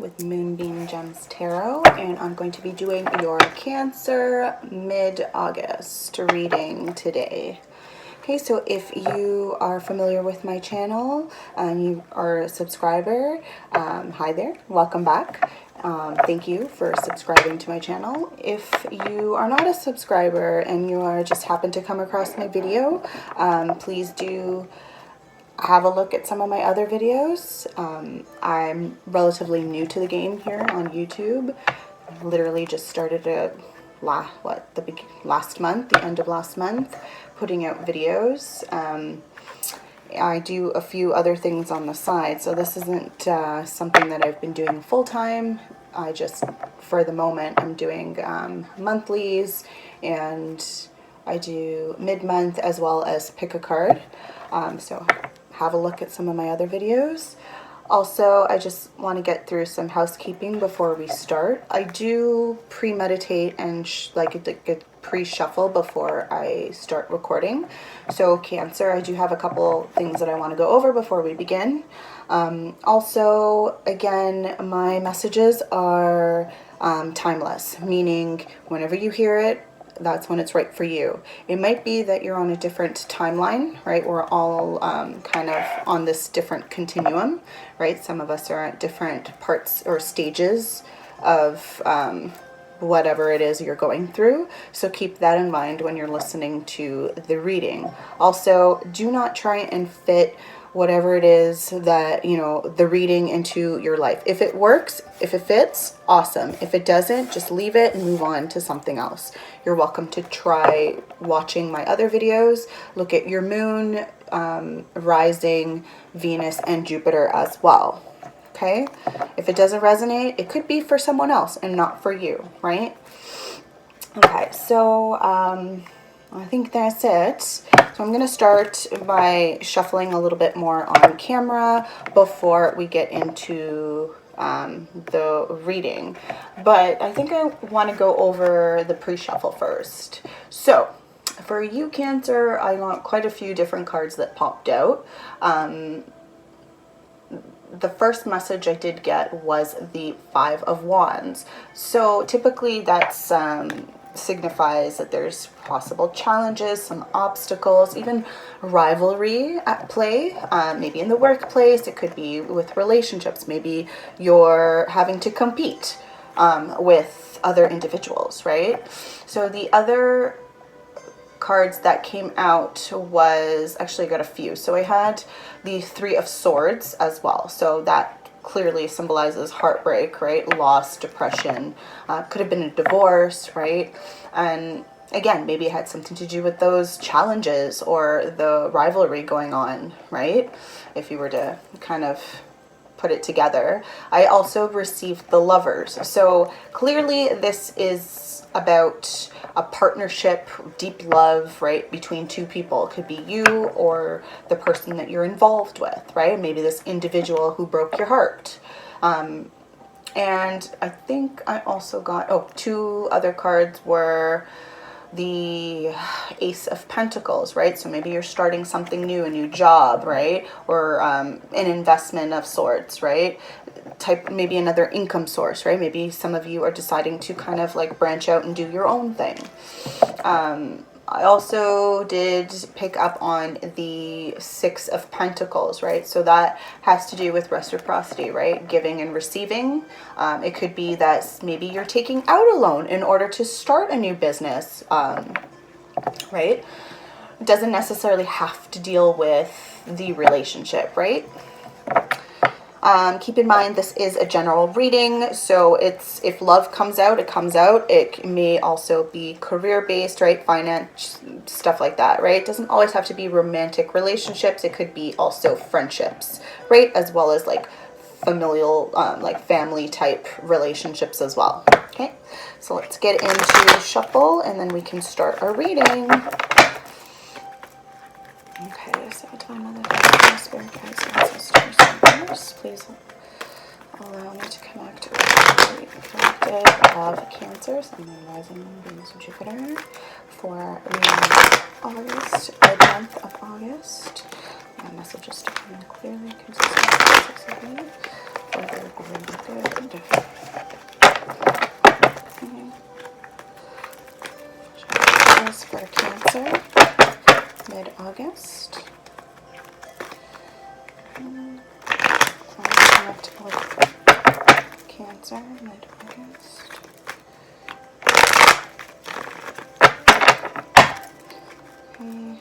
with Moonbean Gems Tarot, and I'm going to be doing your Cancer mid-August reading today. Okay, so if you are familiar with my channel and you are a subscriber, hi there, welcome back. Thank you for subscribing to my channel. If you are not a subscriber and you are just happen to come across my video, please do have a look at some of my other videos. I'm relatively new to the game here on YouTube. Literally just started it last month, the end of last month, putting out videos. I do a few other things on the side, so this isn't something that I've been doing full time. I just, for the moment, I'm doing monthlies, and I do mid-month as well as pick a card. So have a look at some of my other videos. Also, I just want to get through some housekeeping before we start. I do premeditate and like a pre-shuffle before I start recording. So Cancer, I do have a couple things that I want to go over before we begin. Also, again, my messages are timeless, meaning whenever you hear it, that's when it's right for you. It might be that you're on a different timeline, right? We're all kind of on this different continuum, right? Some of us are at different parts or stages of whatever it is you're going through. So keep that in mind when you're listening to the reading. Also, do not try and fit whatever it is that, you know, the reading into your life. If it works, if it fits, awesome. If it doesn't, just leave it and move on to something else. You're welcome to try watching my other videos. Look at your moon, rising, Venus, and Jupiter as well. Okay? If it doesn't resonate, it could be for someone else and not for you, right? Okay, so I think that's it. So I'm going to start by shuffling a little bit more on camera before we get into the reading. But I think I want to go over the pre-shuffle first. So for you, Cancer, I got quite a few different cards that popped out. The first message I did get was the Five of Wands. So typically that's signifies that there's possible challenges, some obstacles, even rivalry at play, maybe in the workplace. It could be with relationships. Maybe you're having to compete with other individuals, right? So the other cards that came out was, actually I got a few. So I had the Three of Swords as well. So that clearly symbolizes heartbreak, right? Loss, depression, could have been a divorce, right? And again, maybe it had something to do with those challenges or the rivalry going on, right? If you were to kind of put it together. I also received the Lovers. So clearly this is about a partnership, deep love, right, between two people. It could be you or the person that you're involved with, right? Maybe this individual who broke your heart. And I think I also got, two other cards were the Ace of Pentacles, right? So maybe you're starting something new, a new job, right? Or an investment of sorts, right? Maybe another income source, right? Maybe some of you are deciding to kind of like branch out and do your own thing. I also did pick up on the Six of Pentacles, right? So that has to do with reciprocity, right? Giving and receiving. It could be that maybe you're taking out a loan in order to start a new business, right? It doesn't necessarily have to deal with the relationship, right? Keep in mind, this is a general reading, so it's, if love comes out, it comes out. It may also be career-based, right? Finance, stuff like that, right? It doesn't always have to be romantic relationships. It could be also friendships, right? As well as like familial, like family type relationships as well. Okay, so let's get into shuffle and then we can start our reading. Okay, so time on the spirit guides and ancestors and others, please allow me to connect with the collective of Cancer, Sun, Moon, Rising, Venus, and Jupiter for August, the month of August. My messages to come in clearly, consistently, Weather really good. This for Cancer, mid-August. Cancer, mid-August. Okay.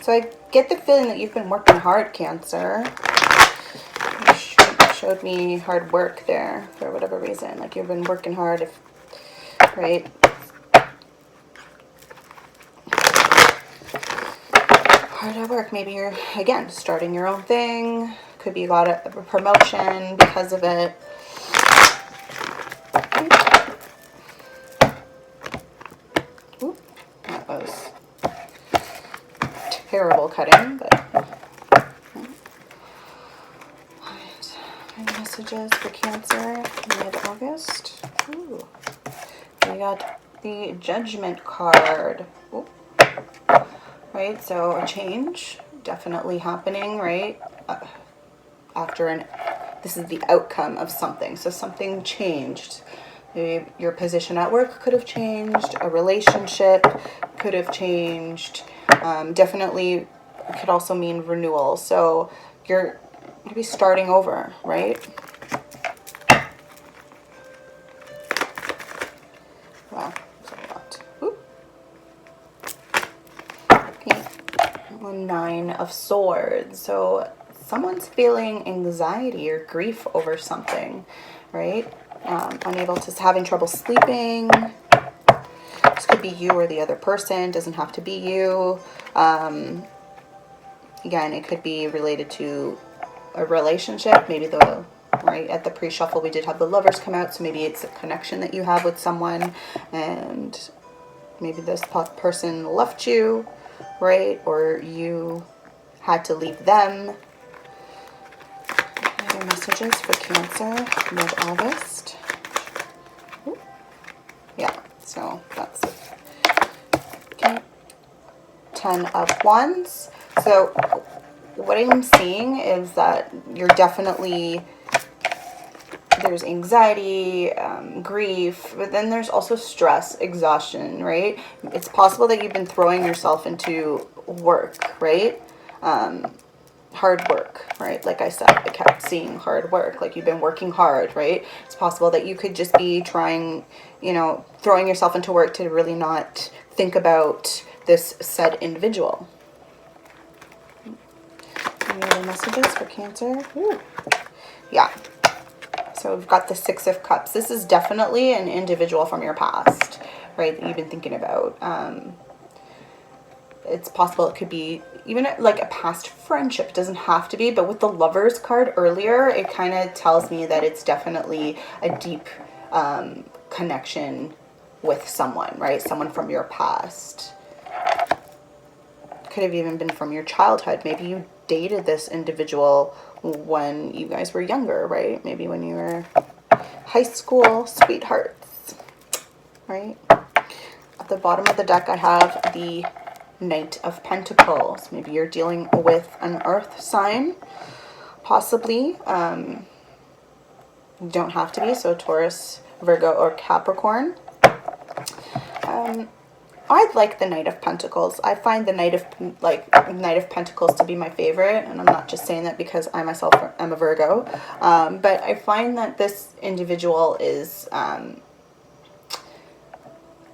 So I get the feeling that you've been working hard, Cancer. You showed me hard work there for whatever reason. Like you've been working hard, right? Hard at work. Maybe you're, again, starting your own thing. Could be a lot of promotion because of it. Oop, that was terrible cutting, but alright. Messages for Cancer, mid-August. Ooh. We got the Judgment card. Ooh. Right, so a change definitely happening, right? This is the outcome of something. So something changed. Maybe your position at work could have changed. A relationship could have changed. Definitely could also mean renewal. So you're going to be starting over, right? Wow, that's a lot. Ooh. Okay. 9 of Swords. So someone's feeling anxiety or grief over something, right? Unable to, having trouble sleeping. This could be you or the other person. Doesn't have to be you. Again, it could be related to a relationship. Maybe right at the pre-shuffle we did have the Lovers come out, so maybe it's a connection that you have with someone, and maybe this person left you, right? Or you had to leave them. Other messages for Cancer, mid-August. Yeah, so that's it. Okay. 10 of Wands. So what I'm seeing is that you're definitely, there's anxiety, grief, but then there's also stress, exhaustion, right? It's possible that you've been throwing yourself into work, right? Hard work, right? Like I said, I kept seeing hard work, like you've been working hard, right? It's possible that you could just be trying, throwing yourself into work to really not think about this said individual. Any other messages for Cancer? Ooh. Yeah. So we've got the 6 of Cups. This is definitely an individual from your past, right, that you've been thinking about. It's possible it could be even like a past friendship. It doesn't have to be, but with the Lovers card earlier, it kind of tells me that it's definitely a deep connection with someone, right? Someone from your past. Could have even been from your childhood. Maybe you dated this individual when you guys were younger, right? Maybe when you were high school sweethearts, right? At the bottom of the deck, I have the Knight of Pentacles. Maybe you're dealing with an earth sign, possibly. You don't have to be, so Taurus, Virgo, or Capricorn. I like the Knight of Pentacles. I find the Knight of Pentacles to be my favorite, and I'm not just saying that because I myself am a Virgo, but I find that this individual is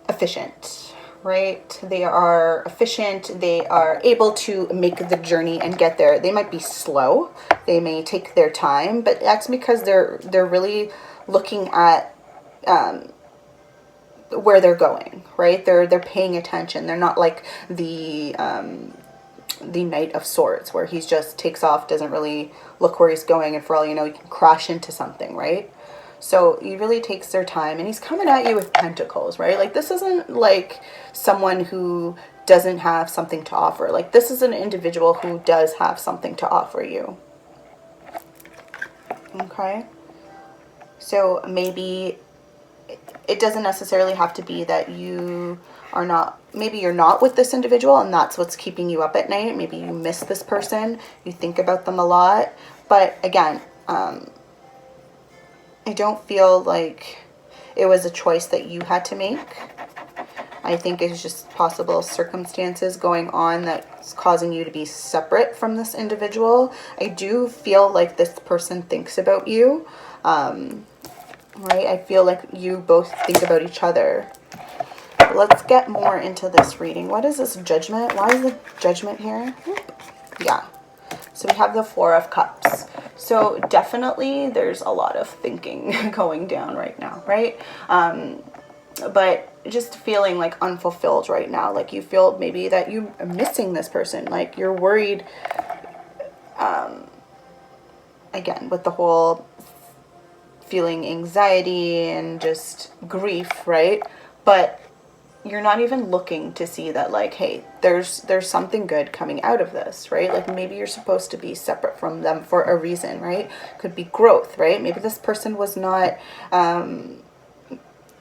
efficient, right? They are efficient. They are able to make the journey and get there. They might be slow. They may take their time, but that's because they're really looking at where they're going, right? They're paying attention. They're not like the Knight of Swords, where he just takes off, doesn't really look where he's going, and for all you know, he can crash into something, right? So he really takes their time, and he's coming at you with pentacles, right? Like, this isn't like someone who doesn't have something to offer. Like, this is an individual who does have something to offer you. Okay? So maybe it doesn't necessarily have to be that you are not, maybe you're not with this individual and that's what's keeping you up at night. Maybe you miss this person, you think about them a lot. But again, I don't feel like it was a choice that you had to make. I think it's just possible circumstances going on that's causing you to be separate from this individual. I do feel like this person thinks about you, right? I feel like you both think about each other. Let's get more into this reading. What is this Judgment? Why is the Judgment here? Yeah. So we have the Four of Cups. So definitely there's a lot of thinking going down right now, right? But just feeling like unfulfilled right now. Like you feel maybe that you are missing this person. Like you're worried, again, with the whole feeling anxiety and just grief, right? But you're not even looking to see that, like, hey, there's something good coming out of this, right? Like maybe you're supposed to be separate from them for a reason, right? Could be growth, right? Maybe this person was not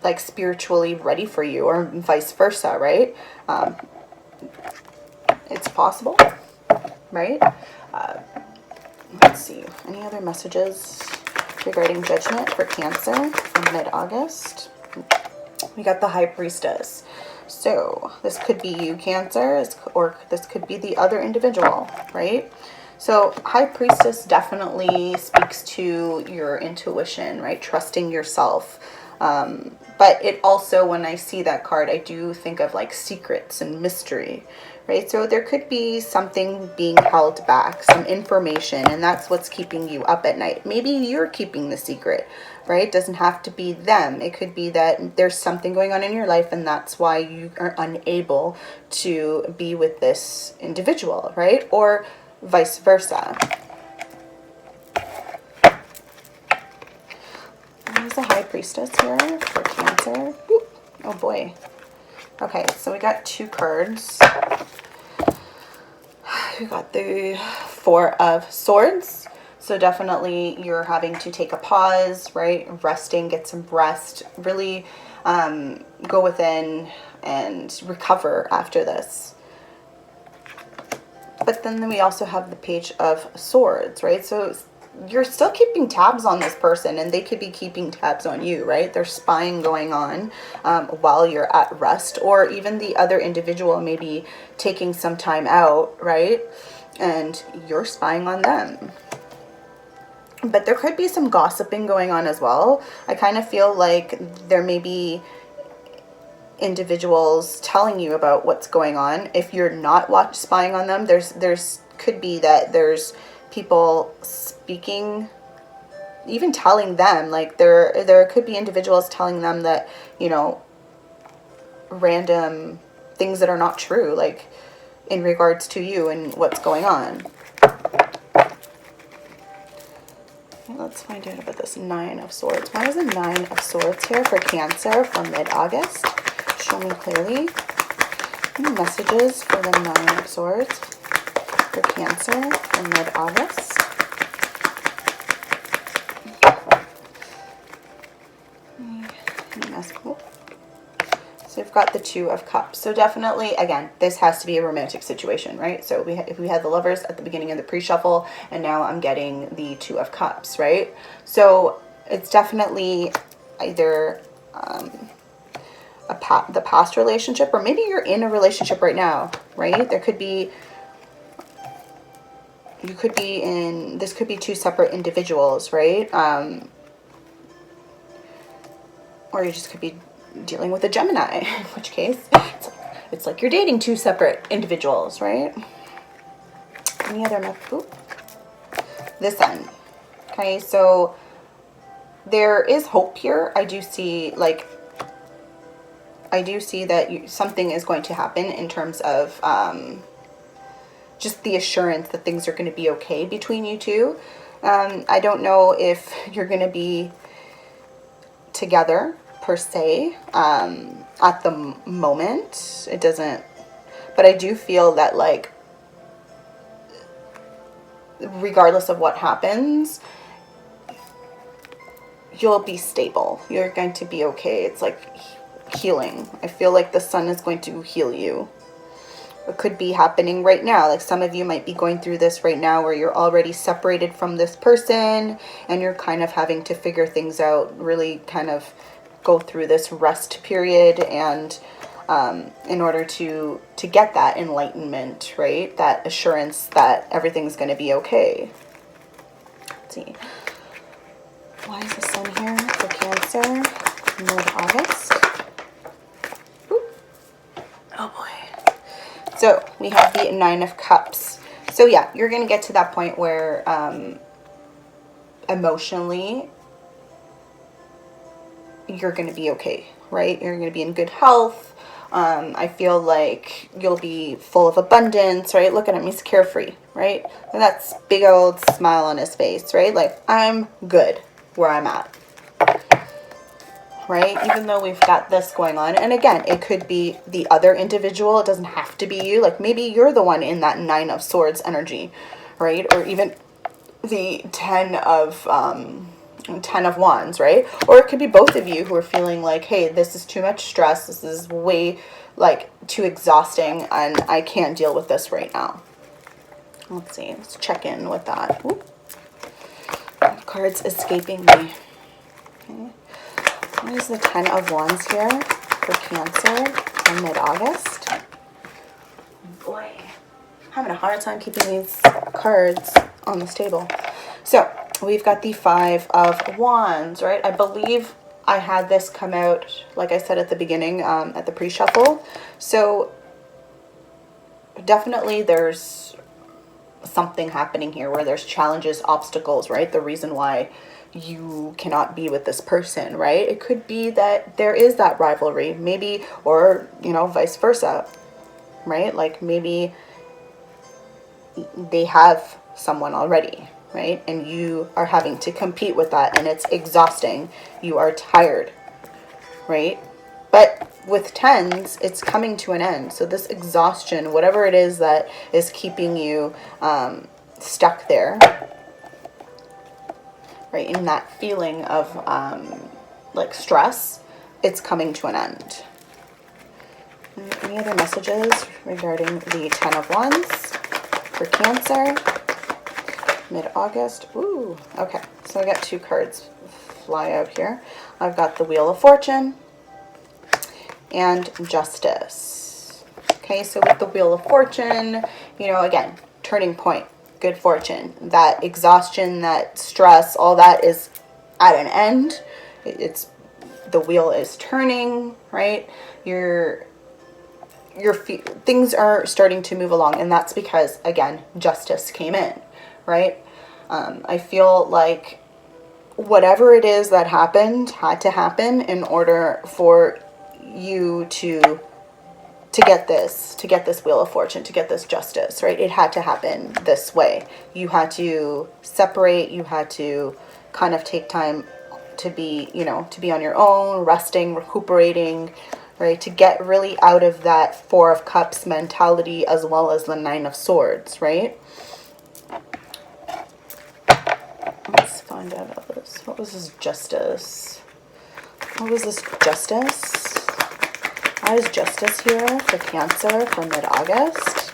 like spiritually ready for you, or vice versa, right? It's possible, right? Let's see, any other messages regarding Judgment for Cancer from mid-August? We got the High Priestess. So this could be you, Cancer, or this could be the other individual, right? So High Priestess definitely speaks to your intuition, right? Trusting yourself. But it also, when I see that card, I do think of like secrets and mystery, right? So there could be something being held back, some information, and that's what's keeping you up at night. Maybe you're keeping the secret, right? It doesn't have to be them. It could be that there's something going on in your life and that's why you are unable to be with this individual, right? Or vice versa. There's a High Priestess here for Cancer. Ooh, oh boy. Okay, so we got two cards. We got the Four of Swords. So definitely you're having to take a pause, right? Resting, get some rest. Really go within and recover after this. But then we also have the Page of Swords, right? So you're still keeping tabs on this person and they could be keeping tabs on you, right? There's spying going on while you're at rest, or even the other individual maybe taking some time out, right? And you're spying on them. But there could be some gossiping going on as well. I kind of feel like there may be individuals telling you about what's going on. If you're not spying on them, there's could be that there's people speaking, even telling them, like there could be individuals telling them that, you know, random things that are not true, like in regards to you and what's going on. Let's find out about this Nine of Swords. Why is the Nine of Swords here for Cancer from mid-August? Show me clearly. Any messages for the Nine of Swords for Cancer from mid-August? So we've got the Two of Cups. So definitely, again, this has to be a romantic situation, right? So if we had the Lovers at the beginning of the pre-shuffle, and now I'm getting the Two of Cups, right? So it's definitely either the past relationship, or maybe you're in a relationship right now, right? There could be, you could be in, this could be two separate individuals, right? Or you just could be dealing with a Gemini, in which case it's like you're dating two separate individuals, right? Any other this end. Okay, so there is hope here. I do see that something is going to happen in terms of just the assurance that things are going to be okay between you two. I don't know if you're going to be together per se at the moment. It doesn't, but I do feel that, like, regardless of what happens, you'll be stable. You're going to be okay. It's like healing. I feel like the sun is going to heal you. It could be happening right now. Like some of you might be going through this right now where you're already separated from this person and you're kind of having to figure things out, really kind of go through this rest period, and in order to get that enlightenment, right? That assurance that everything's going to be okay. Let's see. Why is the sun here for Cancer? Mid-August. Oh boy. So we have the Nine of Cups. So yeah, you're going to get to that point where emotionally you're going to be okay, right? You're going to be in good health. I feel like you'll be full of abundance, right? Look at him, he's carefree, right? And that's big old smile on his face, right? Like, I'm good where I'm at, right? Even though we've got this going on. And again, it could be the other individual. It doesn't have to be you. Like maybe you're the one in that Nine of Swords energy, right? Or even the Ten of Wands, right? Or it could be both of you who are feeling like, hey, this is too much stress. This is way like too exhausting and I can't deal with this right now. Let's see. Let's check in with that. Ooh. Cards escaping me. Okay. What is the Ten of Wands here for Cancer in mid-August? Boy, I'm having a hard time keeping these cards on this table. So we've got the Five of Wands, right? I believe I had this come out, like I said at the beginning, at the pre-shuffle. So definitely there's something happening here where there's challenges, obstacles, right? The reason why you cannot be with this person, right? It could be that there is that rivalry, maybe, or, you know, vice versa, right? Like maybe they have someone already, right? And you are having to compete with that and it's exhausting. You are tired, right? But with tens, it's coming to an end. So this exhaustion, whatever it is that is keeping you stuck there, right, in that feeling of like stress, it's coming to an end. Any other messages regarding the Ten of Wands for Cancer? Mid-August. Ooh, okay. So I got two cards fly out here. I've got the Wheel of Fortune and Justice. Okay, so with the Wheel of Fortune, you know, again, turning point, good fortune. That exhaustion, that stress, all that is at an end. It's the wheel is turning, right? Things are starting to move along, and that's because, again, justice came in, right? I feel like whatever it is that happened had to happen in order for you to get this Wheel of Fortune, to get this justice, right? It had to happen this way. You had to separate, you had to kind of take time to be, you know, to be on your own, resting, recuperating, right? To get really out of that Four of Cups mentality as well as the Nine of Swords, right? Let's find out about this. What was this Justice? What was this Justice? Why is Justice here for Cancer for mid-August?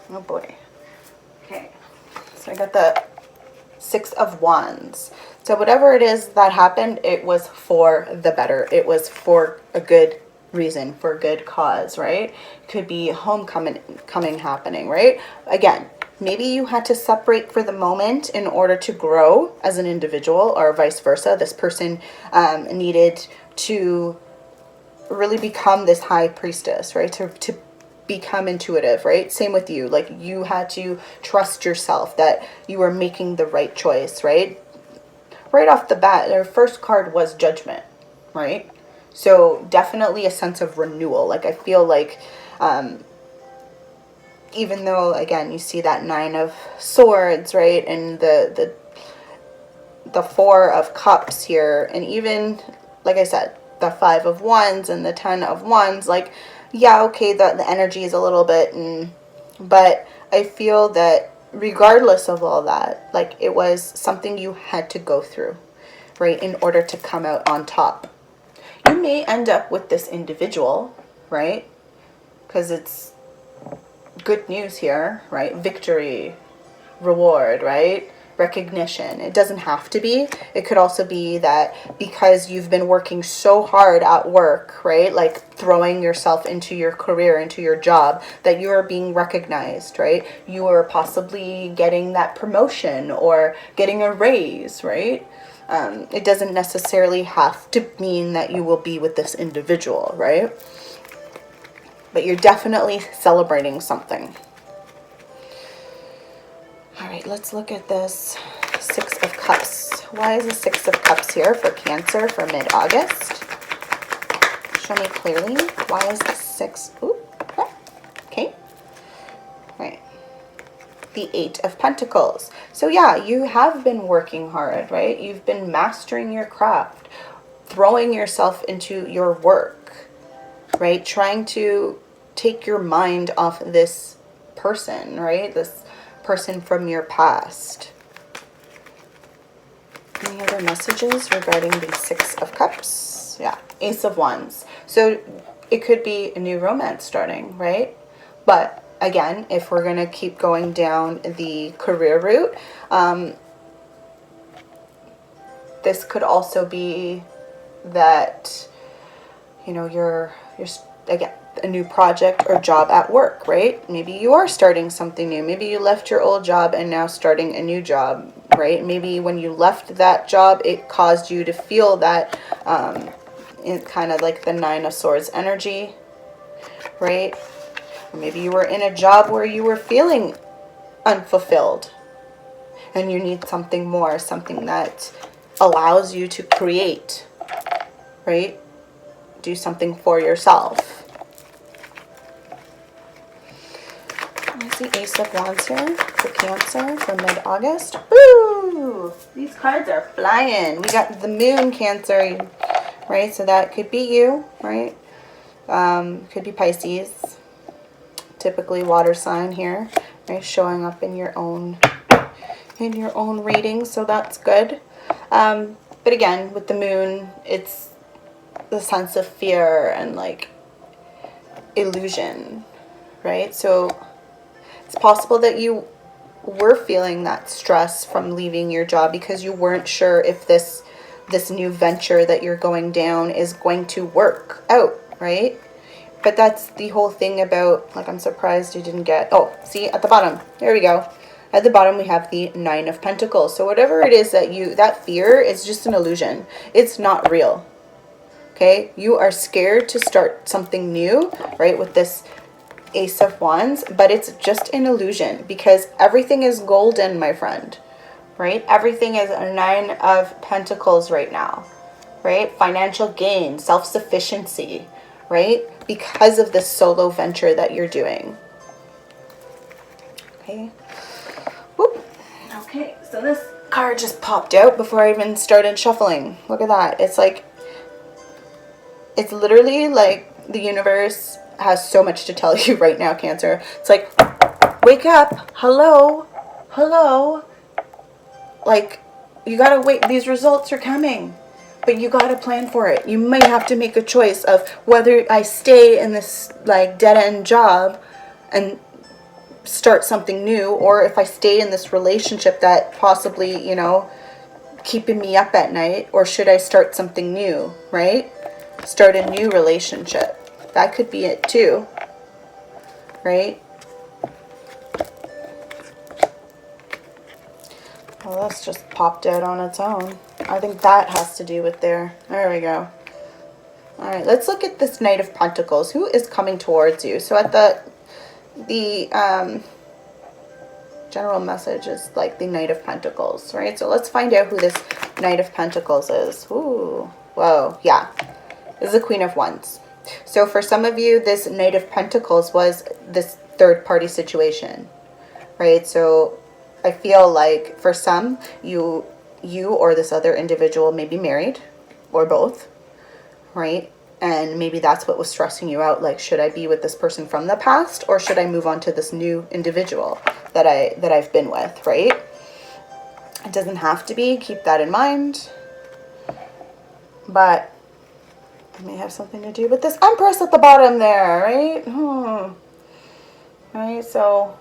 Oh boy. Okay. So I got the Six of Wands. So whatever it is that happened, it was for the better. It was for a good reason, for a good cause, right? Could be homecoming happening, right? Again, maybe you had to separate for the moment in order to grow as an individual, or vice versa. This person needed to really become this high priestess, right? To become intuitive, right? Same with you. Like you had to trust yourself that you were making the right choice, right? Right off the bat, their first card was Judgment, right? So definitely a sense of renewal. Like I feel like even though, again, you see that Nine of Swords, right? And the Four of Cups here. And even, like I said, the Five of Wands and the Ten of Wands. Like, yeah, okay, the energy is a little bit, but I feel that regardless of all that, like, it was something you had to go through, right, in order to come out on top. You may end up with this individual, right, because it's good news here, right, victory, reward, right, recognition. It doesn't have to be. It could also be that because you've been working so hard at work, right, like throwing yourself into your career, into your job, that you are being recognized, right? You are possibly getting that promotion or getting a raise, right? It doesn't necessarily have to mean that you will be with this individual, right? But you're definitely celebrating something. All right, let's look at this Six of Cups. Why is the Six of Cups here for Cancer for mid-August? Show me clearly. Why is the six? Ooh, okay. All right. The Eight of Pentacles. So yeah, you have been working hard, right? You've been mastering your craft, throwing yourself into your work, right? Trying to take your mind off this person, right? This person from your past. Any other messages regarding the Six of Cups? Yeah, Ace of Wands. So it could be a new romance starting, right? But again, if we're going to keep going down the career route, this could also be that, you know, you're again, a new project or job at work, right? Maybe you are starting something new. Maybe you left your old job and now starting a new job, right? Maybe when you left that job, it caused you to feel that it's kind of like the Nine of Swords energy, right? Or maybe you were in a job where you were feeling unfulfilled and you need something more, something that allows you to create, right? Do something for yourself. What's the Ace of Wands here for Cancer for mid-August? Woo! These cards are flying. We got the Moon, Cancer, right? So that could be you, right? Could be Pisces. Typically water sign here, right? Showing up in your own reading, so that's good. But again, with the Moon, it's the sense of fear and like illusion, right? So it's possible that you were feeling that stress from leaving your job because you weren't sure if this new venture that you're going down is going to work out, right? But that's the whole thing about, like, I'm surprised you didn't get, oh, see, at the bottom, there we go. At the bottom, we have the Nine of Pentacles. So whatever it is that fear is just an illusion. It's not real. Okay, you are scared to start something new, right, with this Ace of Wands, but it's just an illusion because everything is golden, my friend, right? Everything is a Nine of Pentacles right now, right? Financial gain, self-sufficiency, right? Because of this solo venture that you're doing. Okay. Whoop. Okay, so this card just popped out before I even started shuffling. Look at that. It's like, it's literally like the universe has so much to tell you right now, Cancer. It's like, wake up. Hello. Hello. Like, you gotta wait. These results are coming. But you gotta plan for it. You might have to make a choice of whether I stay in this, like, dead-end job and start something new, or if I stay in this relationship that possibly, you know, keeping me up at night, or should I start something new, right? Start a new relationship. That could be it too, right? Well, that's just popped out on its own. I think that has to do with there. There we go. All right, let's look at this Knight of Pentacles. Who is coming towards you? So at the general message is like the Knight of Pentacles, right? So let's find out who this Knight of Pentacles is. Ooh, whoa, yeah. This is the Queen of Wands. So for some of you, this Knight of Pentacles was this third-party situation, right? So I feel like for some, you or this other individual may be married, or both, right? And maybe that's what was stressing you out. Like, should I be with this person from the past, or should I move on to this new individual that I've been with, right? It doesn't have to be. Keep that in mind. But it may have something to do with this Empress at the bottom there, right? Right, so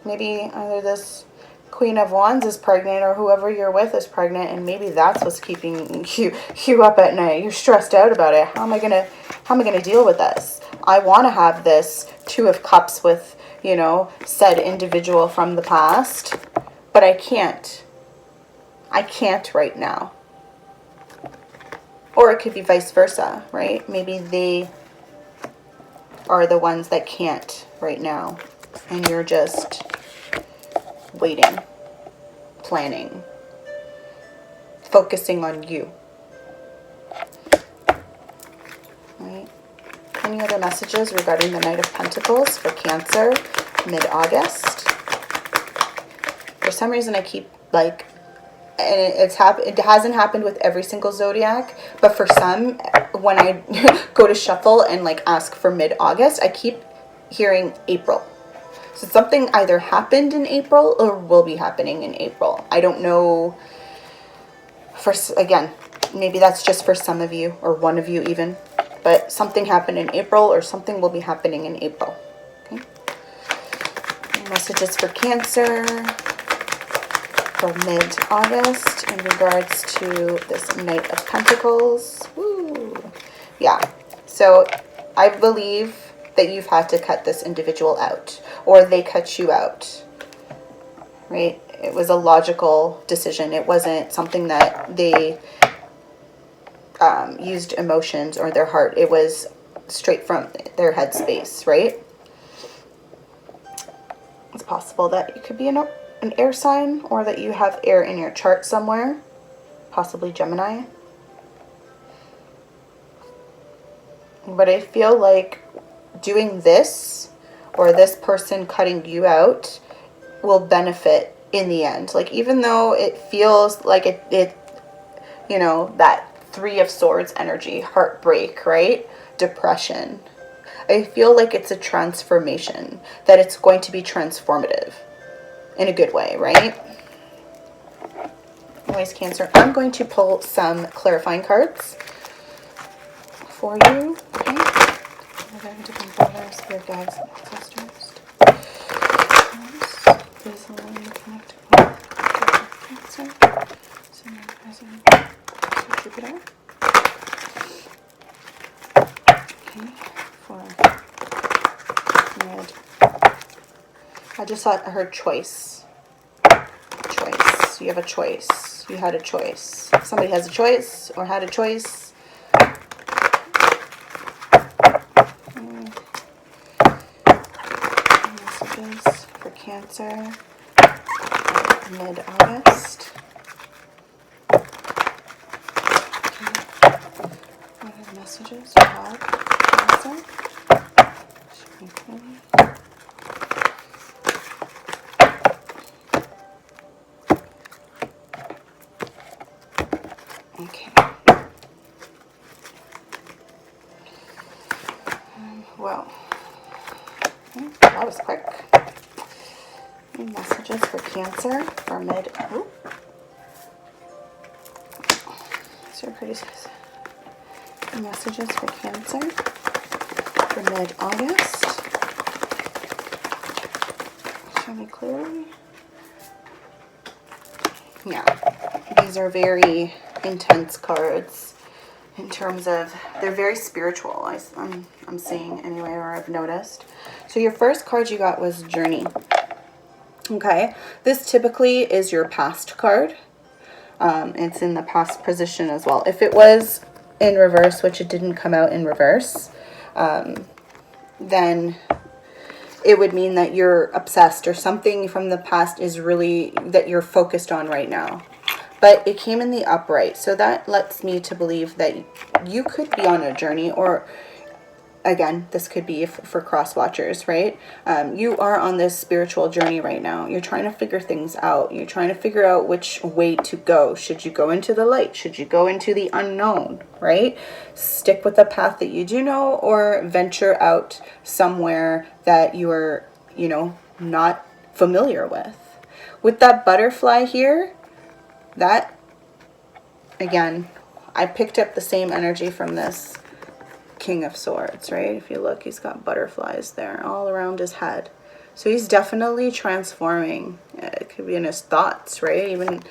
maybe either this Queen of Wands is pregnant, or whoever you're with is pregnant, and maybe that's what's keeping you up at night. You're stressed out about it. How am I gonna deal with this? I want to have this Two of Cups with, you know, said individual from the past, but I can't. I can't right now. Or it could be vice versa, right? Maybe they are the ones that can't right now, and you're just waiting, planning, focusing on you, right? Any other messages regarding the Knight of Pentacles for Cancer mid-August? For some reason I keep like, and it hasn't happened with every single zodiac, but for some, when I go to shuffle and like ask for mid-August, I keep hearing April. So something either happened in April or will be happening in April. I don't know. Again, maybe that's just for some of you, or one of you even. But something happened in April, or something will be happening in April. Okay. Messages for Cancer for mid-August in regards to this Knight of Pentacles. Woo. Yeah. So I believe that you've had to cut this individual out, or they cut you out, right? It was a logical decision. It wasn't something that they used emotions or their heart. It was straight from their headspace, right? It's possible that you could be an air sign, or that you have air in your chart somewhere, possibly Gemini. But I feel like doing this, or this person cutting you out, will benefit in the end. Like, even though it feels like it you know, that Three of Swords energy, heartbreak, right? Depression. I feel like it's a transformation, that it's going to be transformative in a good way, right? Anyways, Cancer, I'm going to pull some clarifying cards for you, okay? We're going to control our spirit guides and ancestors. Please allow me to connect with Cancer. So now present. So Jupiter. Okay, for mid. I just thought I heard choice. Choice. You have a choice. You had a choice. Somebody has a choice or had a choice. Messages for Cancer mid-August. What are the messages you have for Cancer? Okay. Well, okay, that was quick. Any messages for Cancer for mid. Ooh. So pretty. Messages for Cancer for mid-August. Show me clearly. Yeah, these are very intense cards in terms of, they're very spiritual. I'm seeing anyway, or I've noticed. So your first card you got was Journey. Okay, this typically is your past card. It's in the past position as well. If it was in reverse, which it didn't come out in reverse, then it would mean that you're obsessed, or something from the past is really that you're focused on right now. But it came in the upright, so that lets me to believe that you could be on a journey, or again, this could be for cross watchers, right? You are on this spiritual journey right now. You're trying to figure things out. You're trying to figure out which way to go. Should you go into the light? Should you go into the unknown, right? Stick with the path that you do know, or venture out somewhere that you're, you know, not familiar with. With that butterfly here, that, again, I picked up the same energy from this King of Swords, right? If you look, he's got butterflies there all around his head. So he's definitely transforming. It could be in his thoughts, right? Even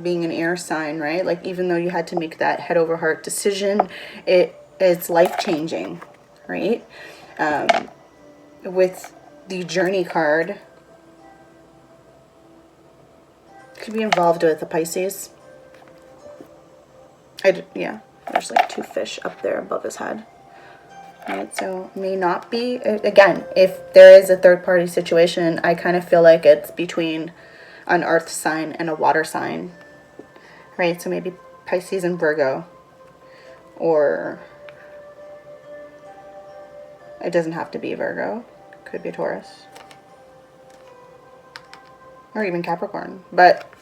being an air sign, right? Like, even though you had to make that head over heart decision, it's life-changing, right? With the Journey card, could be involved with the Pisces. Yeah. There's like 2 fish up there above his head. Right, so may not be. Again, if there is a third-party situation, I kind of feel like it's between an earth sign and a water sign. Right, so maybe Pisces and Virgo. Or it doesn't have to be Virgo. Could be Taurus. Or even Capricorn. But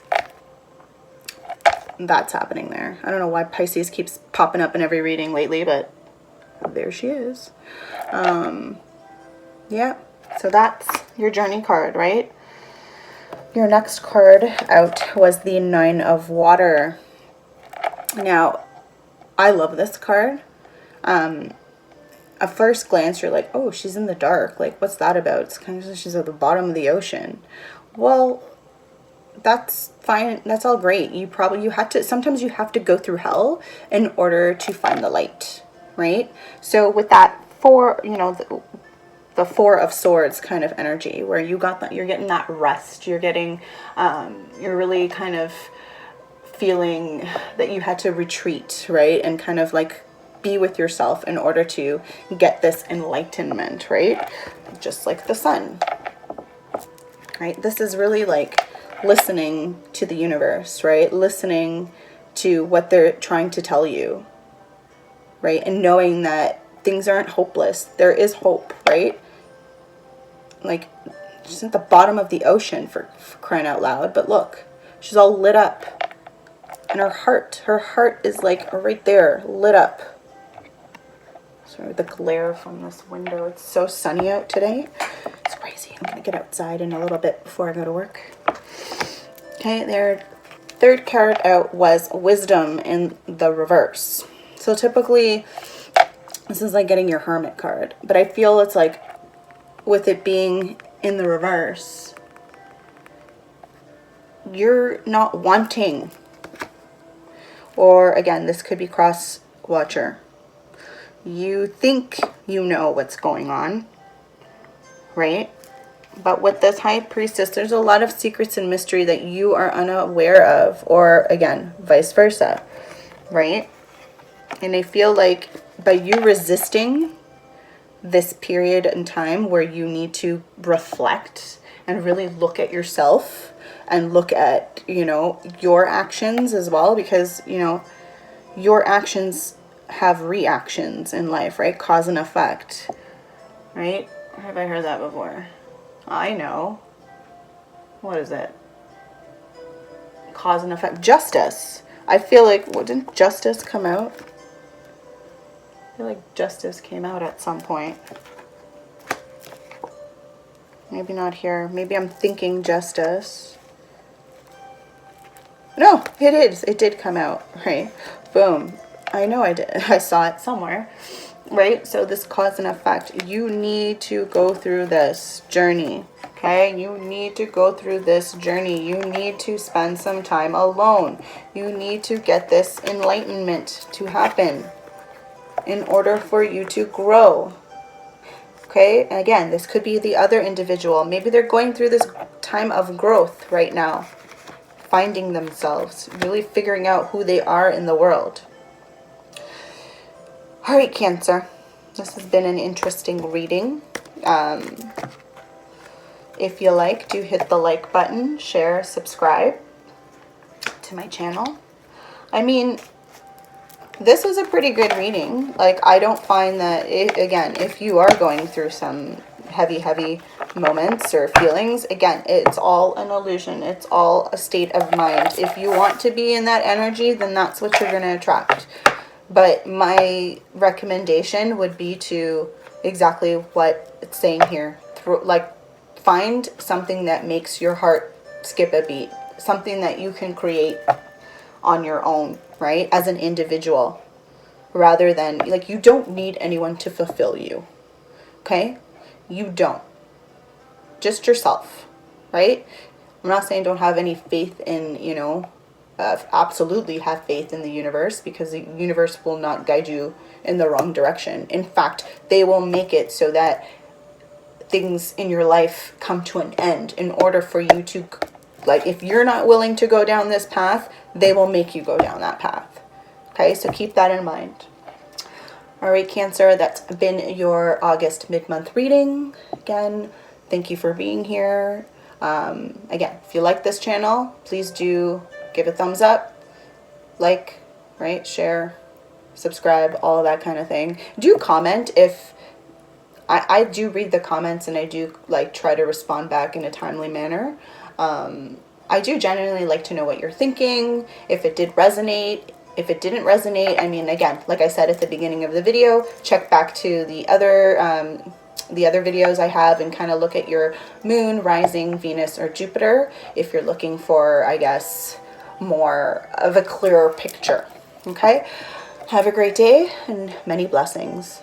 that's happening there. I don't know why Pisces keeps popping up in every reading lately, but there she is. Yeah, so that's your Journey card, right? Your next card out was the 9 of Water. Now, I love this card. At first glance, you're like, oh, she's in the dark. Like, what's that about? It's kind of, she's at the bottom of the ocean. Well, that's fine. That's all great. Sometimes you have to go through hell in order to find the light, right? So with that the 4 of Swords kind of energy, where you're getting that rest, you're getting, you're really kind of feeling that you had to retreat, right? And kind of like be with yourself in order to get this enlightenment, right? Just like the sun, right? This is really like listening to the universe, right? Listening to what they're trying to tell you, right? And knowing that things aren't hopeless. There is hope, right? Like, she's at the bottom of the ocean for crying out loud. But look, she's all lit up. And her heart is like right there, lit up. Sorry, the glare from this window. It's so sunny out today. It's crazy. I'm going to get outside in a little bit before I go to work. Okay, their third card out was Wisdom in the reverse. So typically, this is like getting your Hermit card. But I feel it's like, with it being in the reverse, you're not wanting. Or again, this could be cross watcher. You think you know what's going on, right? But with this High Priestess, there's a lot of secrets and mystery that you are unaware of, or again, vice versa, right? And I feel like by you resisting this period in time where you need to reflect and really look at yourself and look at, you know, your actions as well, because, you know, your actions have reactions in life, right? Cause and effect, right? Or have I heard that before? I know. What is it? Cause and effect. Justice. I feel like, didn't Justice come out? I feel like Justice came out at some point. Maybe not here. Maybe I'm thinking Justice. No, it is. It did come out, right? Boom. I know I did. I saw it somewhere, right? So this cause and effect. You need to go through this journey, okay? You need to go through this journey. You need to spend some time alone. You need to get this enlightenment to happen in order for you to grow, okay? And again, this could be the other individual. Maybe they're going through this time of growth right now, finding themselves, really figuring out who they are in the world. All right, Cancer, this has been an interesting reading. If you like, do hit the like button, share, subscribe to my channel. I mean, this is a pretty good reading. Like, I don't find that, again, if you are going through some heavy moments or feelings, again, it's all an illusion. It's all a state of mind. If you want to be in that energy, then that's what you're going to attract. But my recommendation would be to exactly what it's saying here. Like, find something that makes your heart skip a beat. Something that you can create on your own, right? As an individual. Rather than, like, you don't need anyone to fulfill you. Okay? You don't. Just yourself, right? I'm not saying don't have any faith in, you know, absolutely have faith in the universe, because the universe will not guide you in the wrong direction. In fact, they will make it so that things in your life come to an end in order for you to, like, if you're not willing to go down this path, they will make you go down that path. Okay, so keep that in mind. All right, Cancer, that's been your August mid-month reading. Again, thank you for being here. Again, if you like this channel, please do give a thumbs up, like, right, share, subscribe, all of that kind of thing. Do comment if, I do read the comments, and I do, like, try to respond back in a timely manner. I do genuinely like to know what you're thinking, if it did resonate. If it didn't resonate, I mean, again, like I said at the beginning of the video, check back to the other videos I have and kind of look at your moon, rising, Venus, or Jupiter if you're looking for, I guess, more of a clearer picture. Okay? Have a great day and many blessings.